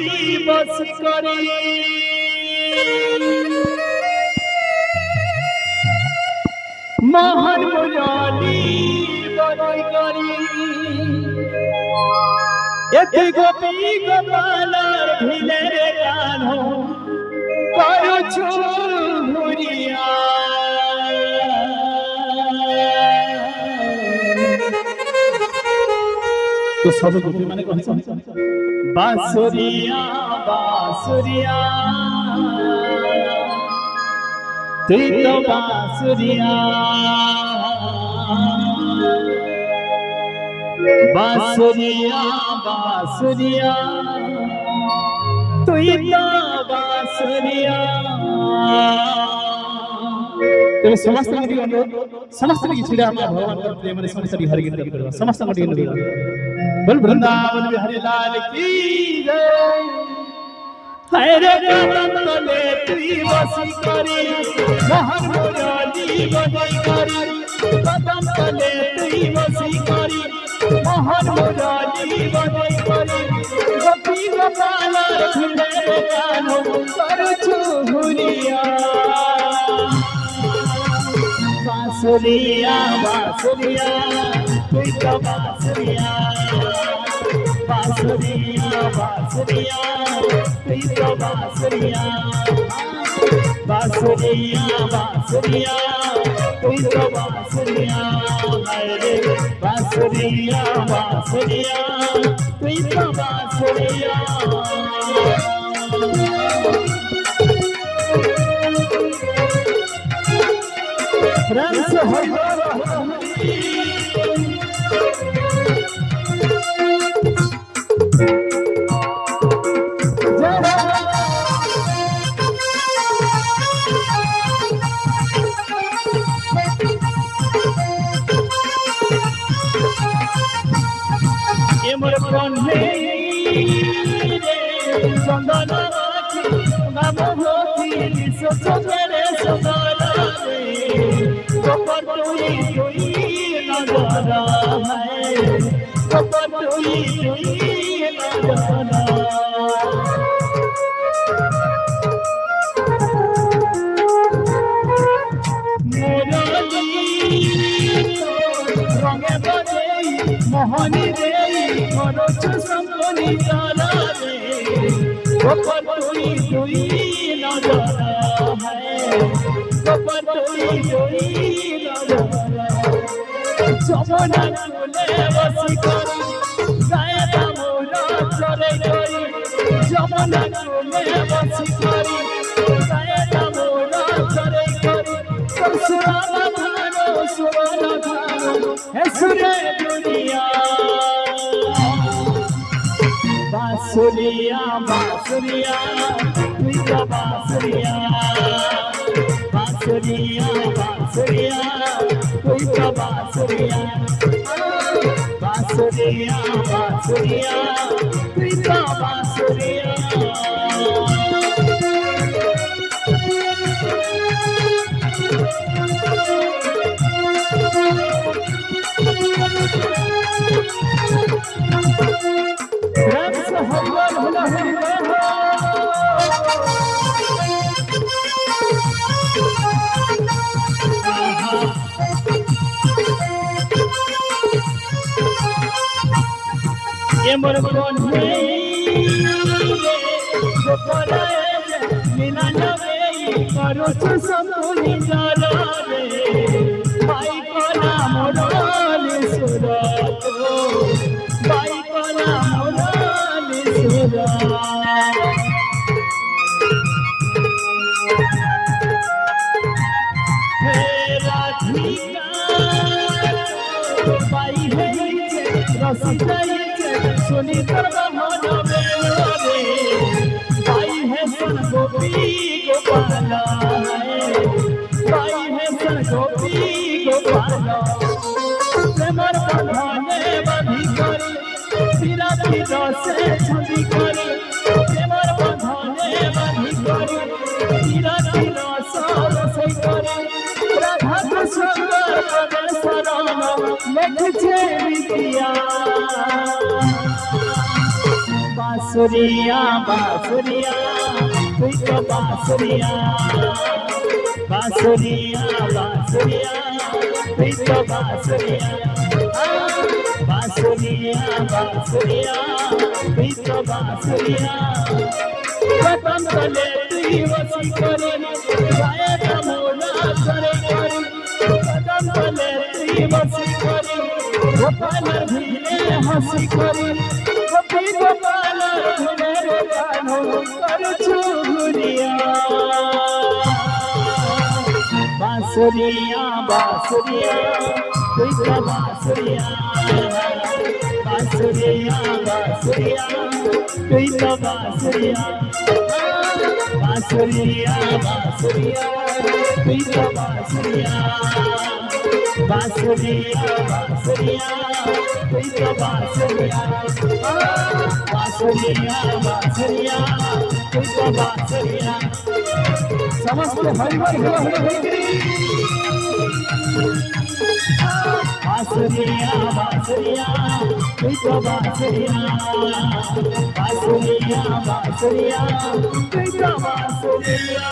तुई बस करे मोहन मुरारी बड़ी करी एते गोपी गोपाल भिले रे कान्हो करू छु भुरिया तो सब गोपी माने कहन बांसुरिया बांसुरिया तुई तो बांसुरिया बांसुरिया बांसुरिया तुई तो बांसुरिया तेरे समस्त की अनुरोध समस्त की छिड़ा हम भगवान का प्रेम रे समस्त की हरि कीर्तन करवा समस्त की अनुरोध बोल वृंदावन बिहारी लाल की जय हाय रे कदम तले तुई बसी करी मोहन मुरारी बड़ी करी कदम तले तुई बसी करी मोहन मुरारी बड़ी करी गोपी गोपाल भिले कान्हो करू छु भुरिया बांसुरिया बांसुरिया तुई तो बांसुरिया बांसुरिया बांसुरिया तुई तो बांसुरिया बांसुरिया बांसुरिया तुई तो बांसुरिया रे बांसुरिया बांसुरिया तुई तो बांसुरिया फ्रेंड्स ये मोर कन्हे चंदन नाम होती सोचरे सदन कपर तुई नजर है कपर तुई नजर रंगे बजे मोहनी रे करो छु संपनी तारा रे कपर तुई नजर है कपर तुई जमुना कूले बसी करी गायता मोरा चरे करी जमुना कूले बसी करी गायता मोरा चरे करी सुराना भानो सुराना भानो है सुरे दुनिया बांसुरिया बांसुरिया तुई तो बांसुरिया बांसुरिया बांसुरिया तुई तो बांसुरिया बांसुरिया बांसुरिया तुई तो बांसुरिया ये मोर कन्हे गोपरे लीला नवे करू छु संपुनी जरा रे भाई कोना मोराली सुरत भाई कोना मोराली सुरत हे राधिका भाई है रसिका सुनी मन रे भाई है सन गोपी गोपाल भाई है सन गोपी गोपाल प्रेमर बंधने बांधी करी विराती रसे छंदी करी प्रेमर बंधने बांधी करी विराती रस रसई करी राधा कृष्ण पद शरण लेख छे विद्या बांसुरिया बांसुरिया तू तो बांसुरिया बांसुरिया बांसुरिया तू तो बांसुरिया बांसुरिया बांसुरिया तू तो बांसुरिया बटन तले तू वसी करे गाए कमोला करे करे बटन तले तू वसी करे गोपाल धीरे हंसी करे गोपाल धीरे कानो कर चुगुरिया बांसुरिया बांसुरिया तू तो बांसुरिया बांसुरिया बांसुरिया तू तो बांसुरिया बांसुरिया बांसुरिया तू तो बांसुरिया बांसुरिया बांसुरिया तू तो बांसुरिया बांसुरिया बांसुरिया तू तो बांसुरिया समस्त हरिवर बांसुरिया बांसुरिया तू तो बांसुरिया बांसुरिया बांसुरिया तू तो बांसुरिया।